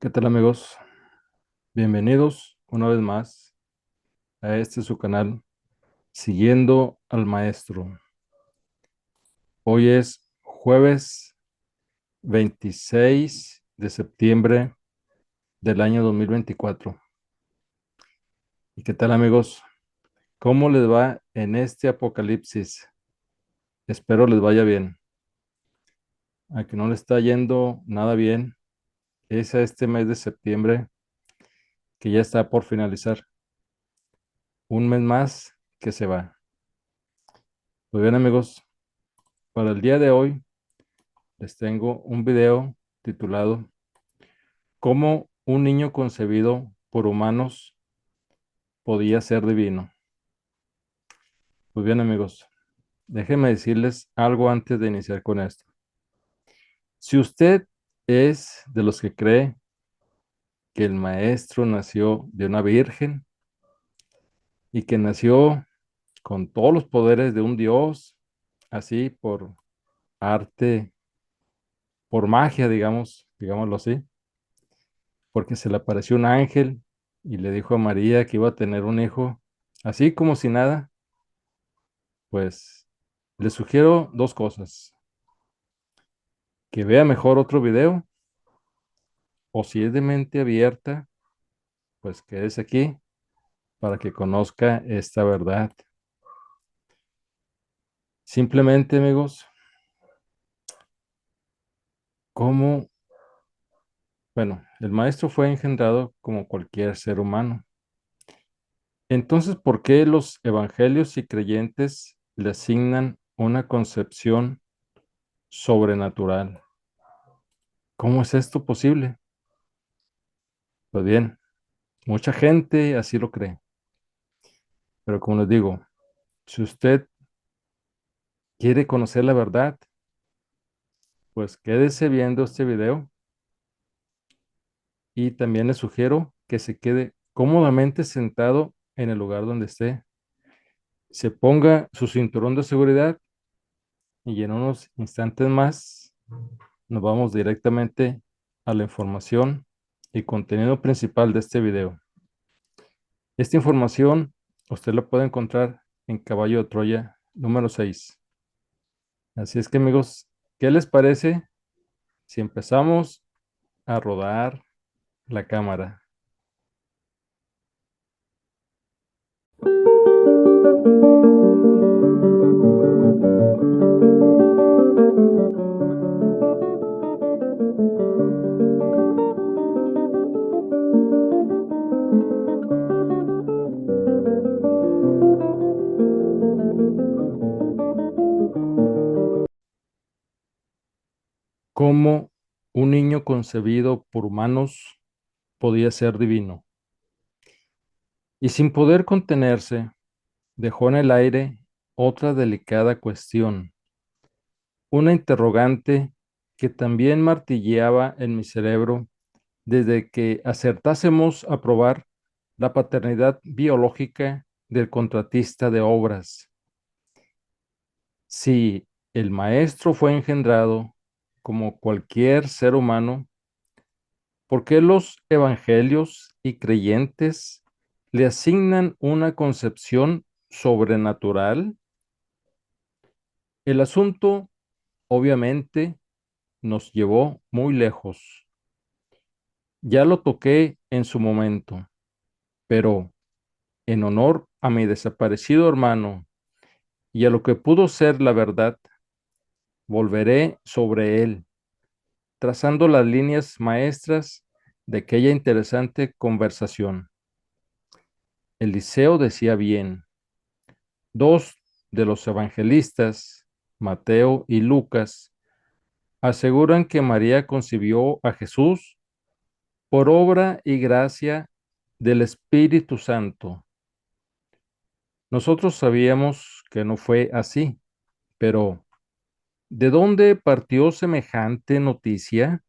¿Qué tal, amigos? Bienvenidos una vez más a este su canal, Siguiendo al Maestro. Hoy es jueves 26 de septiembre del año 2024. ¿Y qué tal, amigos? ¿Cómo les va en este apocalipsis? Espero les vaya bien. A que no le está yendo nada bien es a este mes de septiembre que ya está por finalizar. Un mes más que se va. Muy bien, amigos. Para el día de hoy les tengo un video titulado ¿Cómo un niño concebido por humanos podía ser divino? Muy bien, amigos, déjenme decirles algo antes de iniciar con esto. Si usted es de los que cree que el maestro nació de una virgen y que nació con todos los poderes de un dios, así por arte, por magia, digámoslo así, porque se le apareció un ángel y le dijo a María que iba a tener un hijo, así como si nada, pues le sugiero dos cosas: que vea mejor otro video, o si es de mente abierta, pues quédese aquí para que conozca esta verdad. Simplemente, amigos, como, bueno, el maestro fue engendrado como cualquier ser humano. Entonces, ¿por qué los evangelios y creyentes le asignan una concepción sobrenatural? ¿Cómo es esto posible? Pues bien, mucha gente así lo cree, pero como les digo, si usted quiere conocer la verdad, pues quédese viendo este video y también le sugiero que se quede cómodamente sentado en el lugar donde esté, se ponga su cinturón de seguridad y en unos instantes más nos vamos directamente a la información y contenido principal de este video. Esta información usted la puede encontrar en Caballo de Troya número 6. Así es que, amigos, ¿qué les parece si empezamos a rodar la cámara? ¿Cómo un niño concebido por humanos podía ser divino? Y sin poder contenerse, dejó en el aire otra delicada cuestión, una interrogante que también martilleaba en mi cerebro desde que acertásemos a probar la paternidad biológica del contratista de obras. Si el maestro fue engendrado como cualquier ser humano, ¿por qué los evangelios y creyentes le asignan una concepción sobrenatural? El asunto, obviamente, nos llevó muy lejos. Ya lo toqué en su momento, pero en honor a mi desaparecido hermano y a lo que pudo ser la verdad, volveré sobre él, trazando las líneas maestras de aquella interesante conversación. Eliseo decía bien: dos de los evangelistas, Mateo y Lucas, aseguran que María concibió a Jesús por obra y gracia del Espíritu Santo. Nosotros sabíamos que no fue así, pero ¿de dónde partió semejante noticia?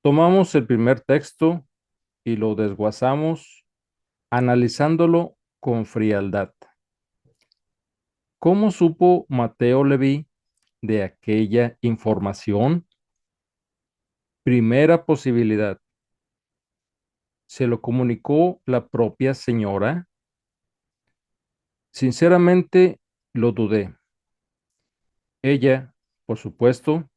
Tomamos el primer texto y lo desguazamos analizándolo con frialdad. ¿Cómo supo Mateo Leví de aquella información? Primera posibilidad, se lo comunicó la propia señora. Sinceramente, lo dudé. Ella, por supuesto,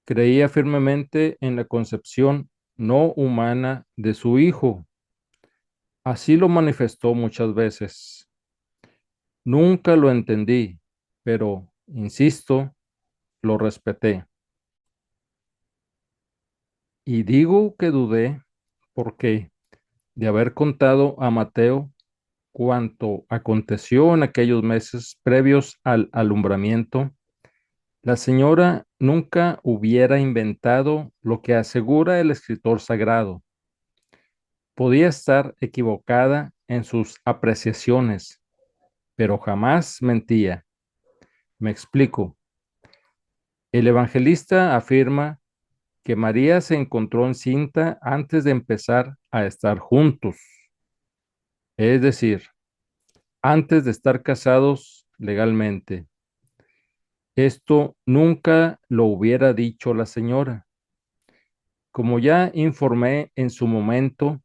creía firmemente en la concepción no humana de su hijo. Así lo manifestó muchas veces. Nunca lo entendí, pero, insisto, lo respeté. Y digo que dudé porque, de haber contado a Mateo cuanto aconteció en aquellos meses previos al alumbramiento, la señora nunca hubiera inventado lo que asegura el escritor sagrado. Podía estar equivocada en sus apreciaciones, pero jamás mentía. Me explico. El evangelista afirma que María se encontró encinta antes de empezar a estar juntos, es decir, antes de estar casados legalmente. Esto nunca lo hubiera dicho la señora. Como ya informé en su momento,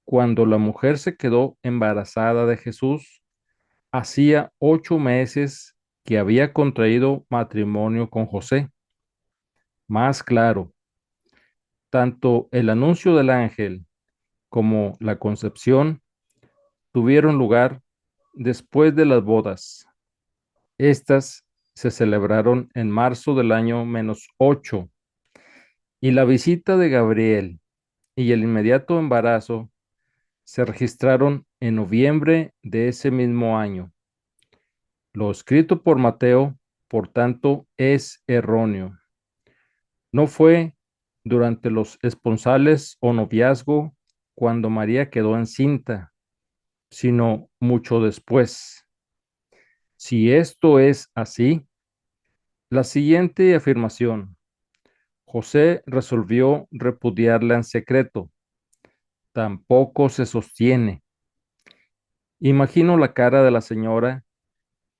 cuando la mujer se quedó embarazada de Jesús, hacía 8 meses que había contraído matrimonio con José. Más claro, tanto el anuncio del ángel como la concepción tuvieron lugar después de las bodas. Estas se celebraron en marzo del año -8 y la visita de Gabriel y el inmediato embarazo se registraron en noviembre de ese mismo año. Lo escrito por Mateo, por tanto, es erróneo. No fue durante los esponsales o noviazgo cuando María quedó encinta, sino mucho después. Si esto es así, la siguiente afirmación, José resolvió repudiarla en secreto, tampoco se sostiene. Imagino la cara de la señora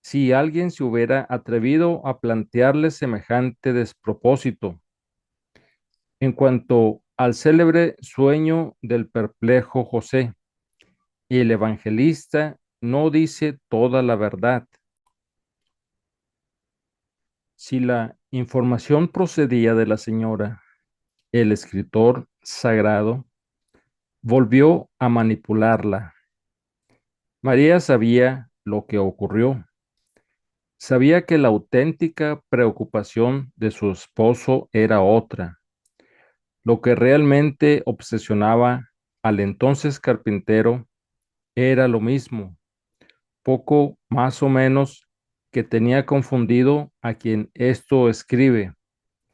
si alguien se hubiera atrevido a plantearle semejante despropósito. En cuanto al célebre sueño del perplejo José, el evangelista no dice toda la verdad. Si la información procedía de la señora, el escritor sagrado volvió a manipularla. María sabía lo que ocurrió. Sabía que la auténtica preocupación de su esposo era otra. Lo que realmente obsesionaba al entonces carpintero era lo mismo, poco más o menos, que tenía confundido a quien esto escribe,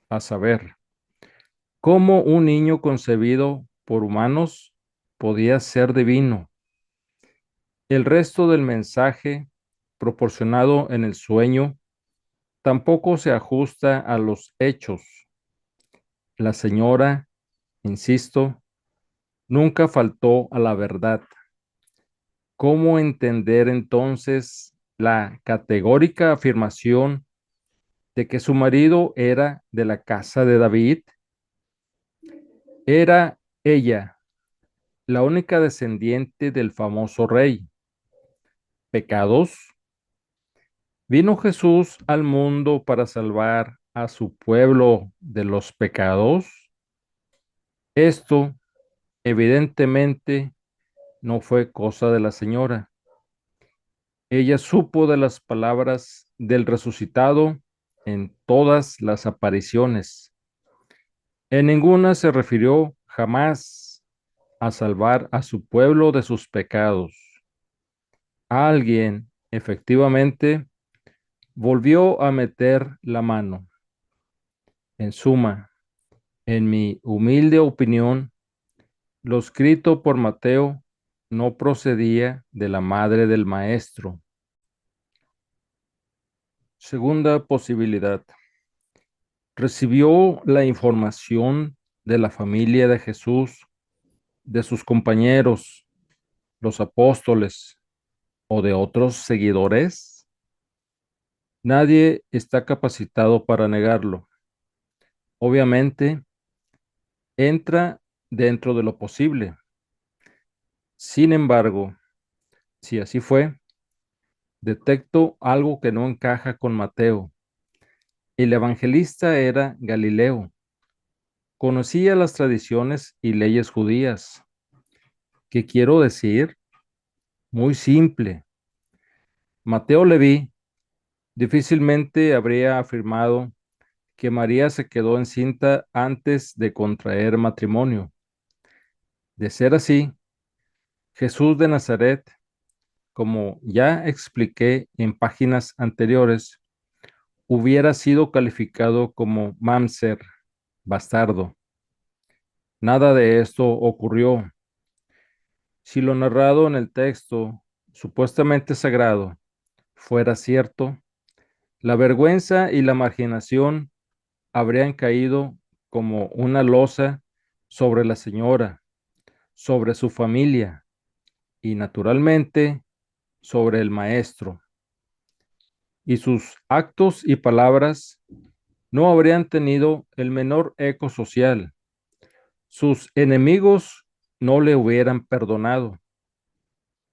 a saber, cómo un niño concebido por humanos podía ser divino. El resto del mensaje proporcionado en el sueño tampoco se ajusta a los hechos. La señora, insisto, nunca faltó a la verdad. ¿Cómo entender entonces la categórica afirmación de que su marido era de la casa de David? Era ella la única descendiente del famoso rey. ¿Pecados? ¿Vino Jesús al mundo para salvar a su pueblo de los pecados? Esto, evidentemente, no fue cosa de la señora. Ella supo de las palabras del resucitado en todas las apariciones. En ninguna se refirió jamás a salvar a su pueblo de sus pecados. Alguien, efectivamente, volvió a meter la mano. En suma, en mi humilde opinión, lo escrito por Mateo no procedía de la madre del maestro. Segunda posibilidad. Recibió la información de la familia de Jesús, de sus compañeros, los apóstoles o de otros seguidores. Nadie está capacitado para negarlo. Obviamente, entra dentro de lo posible. Sin embargo, si así fue, detecto algo que no encaja con Mateo. El evangelista era Galileo, conocía las tradiciones y leyes judías. ¿Qué quiero decir? Muy simple. Mateo Leví difícilmente habría afirmado que María se quedó encinta antes de contraer matrimonio. De ser así, Jesús de Nazaret, como ya expliqué en páginas anteriores, hubiera sido calificado como mámser, bastardo. Nada de esto ocurrió. Si lo narrado en el texto, supuestamente sagrado, fuera cierto, la vergüenza y la marginación habrían caído como una losa sobre la señora, sobre su familia y naturalmente sobre el maestro. Y sus actos y palabras no habrían tenido el menor eco social. Sus enemigos no le hubieran perdonado.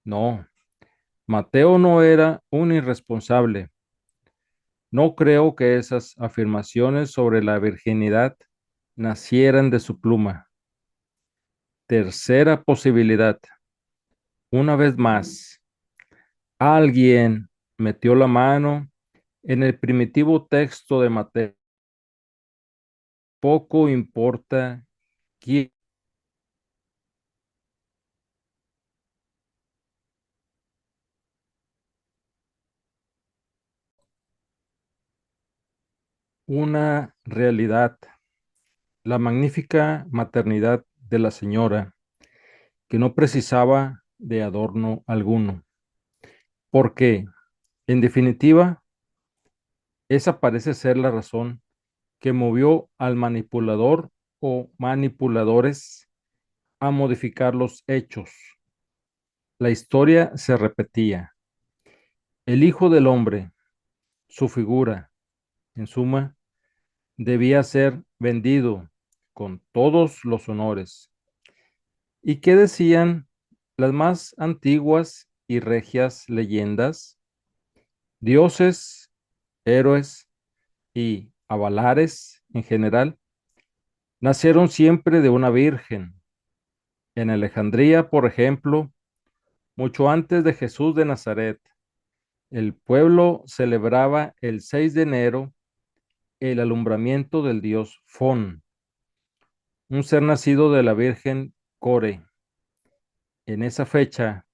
No, Mateo no era un irresponsable. No creo que esas afirmaciones sobre la virginidad nacieran de su pluma. Tercera posibilidad. Una vez más, alguien metió la mano en el primitivo texto de Mateo. Poco importa quién. Una realidad, la magnífica maternidad de la señora, que no precisaba de adorno alguno, porque, en definitiva, esa parece ser la razón que movió al manipulador o manipuladores a modificar los hechos. La historia se repetía. El Hijo del Hombre, su figura, en suma, debía ser vendido con todos los honores. ¿Y qué decían las más antiguas y regias leyendas? Dioses, héroes y avalares en general nacieron siempre de una virgen. En Alejandría, por ejemplo, mucho antes de Jesús de Nazaret, el pueblo celebraba el 6 de enero el alumbramiento del dios Fon, un ser nacido de la Virgen Core. En esa fecha,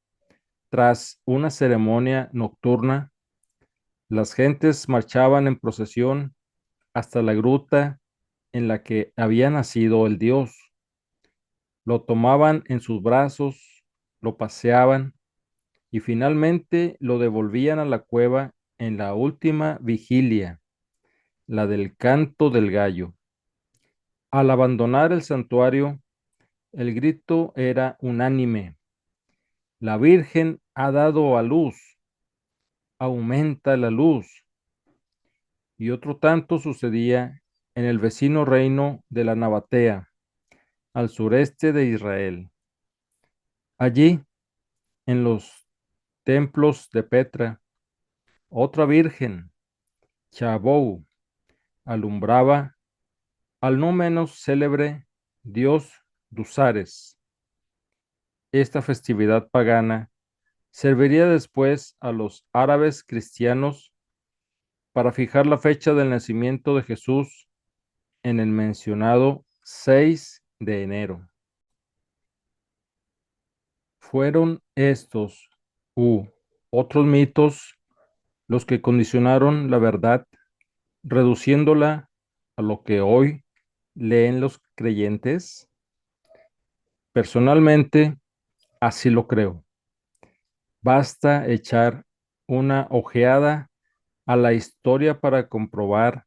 tras una ceremonia nocturna, las gentes marchaban en procesión hasta la gruta en la que había nacido el dios. Lo tomaban en sus brazos, lo paseaban y finalmente lo devolvían a la cueva en la última vigilia, la del canto del gallo. Al abandonar el santuario, el grito era unánime. La Virgen ha dado a luz, aumenta la luz. Y otro tanto sucedía en el vecino reino de la Nabatea, al sureste de Israel. Allí, en los templos de Petra, otra Virgen, Chabou, alumbraba al no menos célebre dios Dusares. Esta festividad pagana serviría después a los árabes cristianos para fijar la fecha del nacimiento de Jesús en el mencionado 6 de enero. Fueron estos u otros mitos los que condicionaron la verdad, reduciéndola a lo que hoy leen los creyentes. Personalmente, así lo creo. Basta echar una ojeada a la historia para comprobar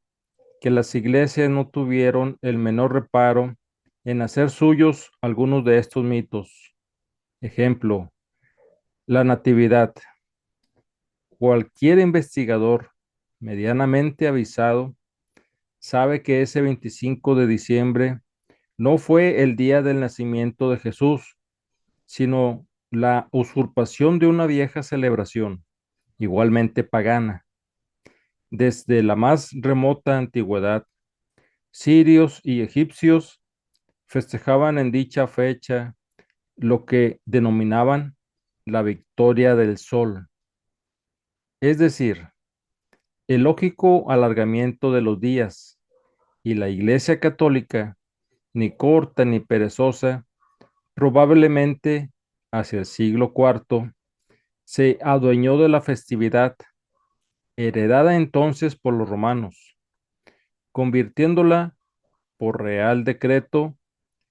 que las iglesias no tuvieron el menor reparo en hacer suyos algunos de estos mitos. Ejemplo, la natividad. Cualquier investigador medianamente avisado sabe que ese 25 de diciembre no fue el día del nacimiento de Jesús, sino la usurpación de una vieja celebración, igualmente pagana. Desde la más remota antigüedad, sirios y egipcios festejaban en dicha fecha lo que denominaban la victoria del sol, es decir, el lógico alargamiento de los días, y la Iglesia Católica, ni corta ni perezosa, probablemente hacia el siglo IV, se adueñó de la festividad, heredada entonces por los romanos, convirtiéndola por real decreto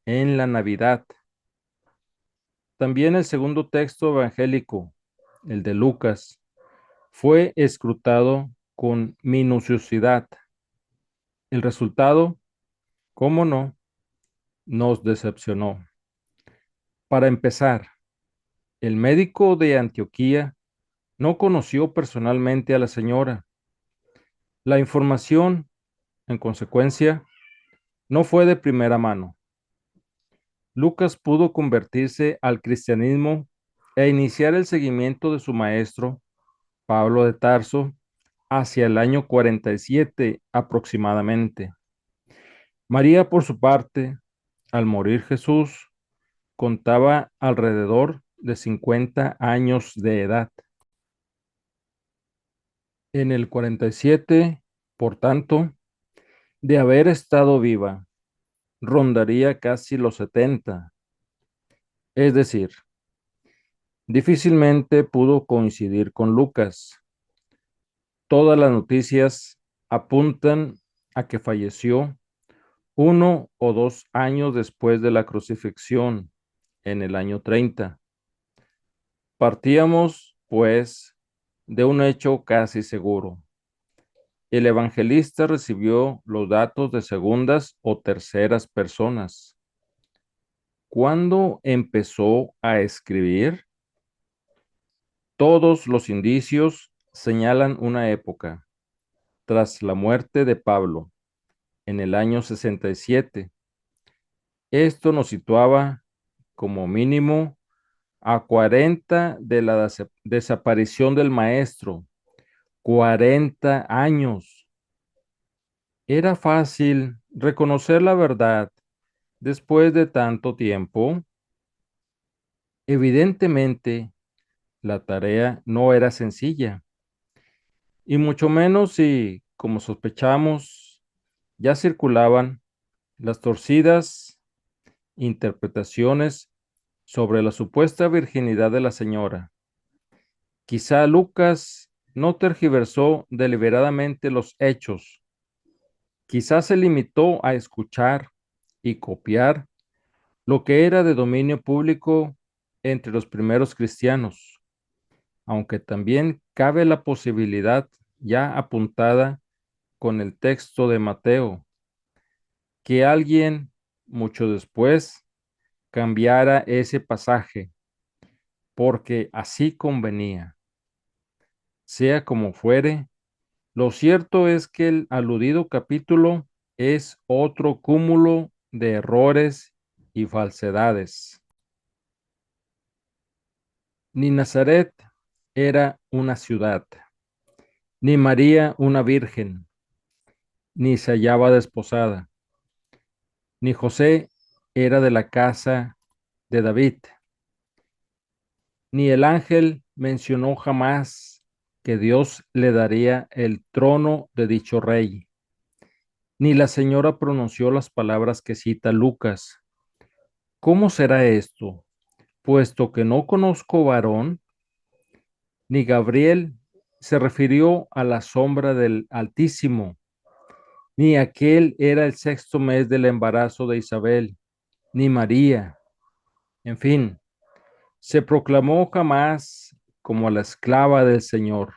en la Navidad. También el segundo texto evangélico, el de Lucas, fue escrutado con minuciosidad. El resultado, cómo no, nos decepcionó. Para empezar, el médico de Antioquía no conoció personalmente a la señora. La información, en consecuencia, no fue de primera mano. Lucas pudo convertirse al cristianismo e iniciar el seguimiento de su maestro, Pablo de Tarso, hacia el año 47 aproximadamente. María, por su parte, al morir Jesús, contaba alrededor de 50 años de edad. En el 47, por tanto, de haber estado viva, rondaría casi los 70, es decir, difícilmente pudo coincidir con Lucas. Todas las noticias apuntan a que falleció 1 o 2 años después de la crucifixión, en el año 30. Partíamos, pues, de un hecho casi seguro. El evangelista recibió los datos de segundas o terceras personas. ¿Cuándo empezó a escribir? Todos los indicios señalan una época, tras la muerte de Pablo, en el año 67. Esto nos situaba, como mínimo, a 40 de la desaparición del maestro. 40 años. Era fácil reconocer la verdad después de tanto tiempo. Evidentemente, la tarea no era sencilla, y mucho menos si, como sospechamos, ya circulaban las torcidas interpretaciones sobre la supuesta virginidad de la señora. Quizá Lucas no tergiversó deliberadamente los hechos, quizá se limitó a escuchar y copiar lo que era de dominio público entre los primeros cristianos, aunque también cabe la posibilidad ya apuntada con el texto de Mateo, que alguien mucho después cambiara ese pasaje, porque así convenía. Sea como fuere, lo cierto es que el aludido capítulo es otro cúmulo de errores y falsedades. Ni Nazaret era una ciudad, ni María una virgen, ni se hallaba desposada, ni José era de la casa de David, ni el ángel mencionó jamás que Dios le daría el trono de dicho rey, ni la señora pronunció las palabras que cita Lucas. ¿Cómo será esto? Puesto que no conozco varón, ni Gabriel se refirió a la sombra del Altísimo, ni aquel era el sexto mes del embarazo de Isabel, ni María. En fin, se proclamó jamás como la esclava del Señor.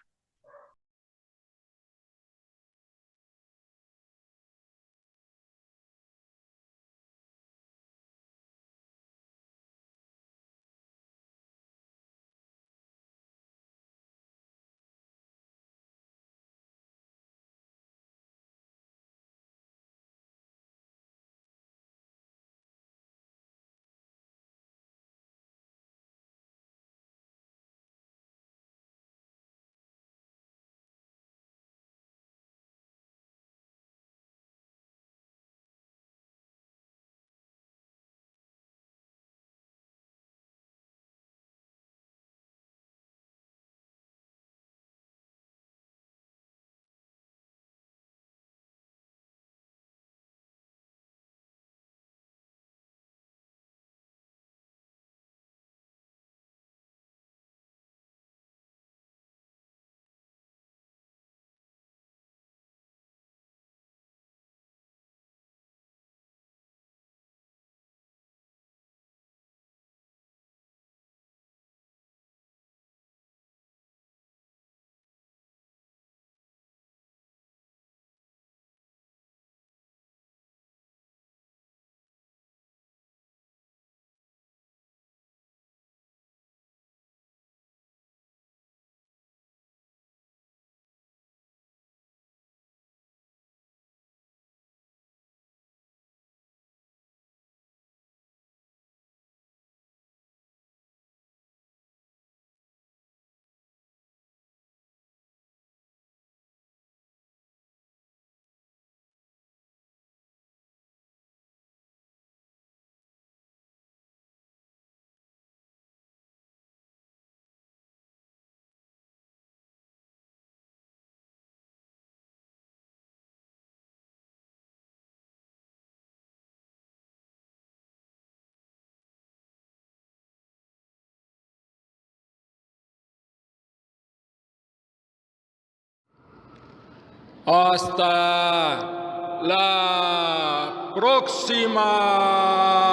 Hasta la próxima.